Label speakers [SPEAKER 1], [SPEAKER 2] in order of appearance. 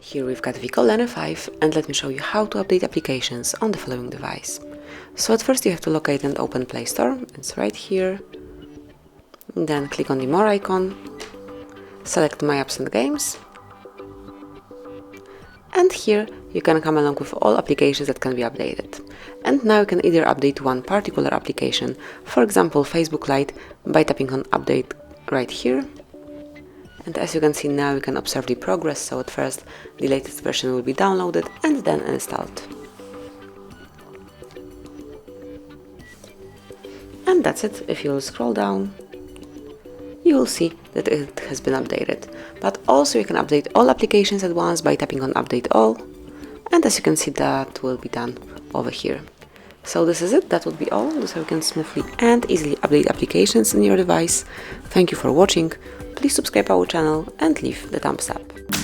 [SPEAKER 1] Here we've got WIKO Lenny 5, and let me show you how to update applications on the following device. So at first you have to locate and open Play Store. It's right here. Then click on the More icon, select My Apps and Games, and here you can come along with all applications that can be updated. And now you can either update one particular application, for example Facebook Lite, by tapping on Update right here. And as you can see now, you can observe the progress. So at first the latest version will be downloaded and then installed. And that's it. If you will scroll down, you will see that it has been updated. But also you can update all applications at once by tapping on Update All. And as you can see, that will be done over here. So this is it. That would be all. So you can smoothly and easily update applications on your device. Thank you for watching. Please subscribe our channel and leave the thumbs up.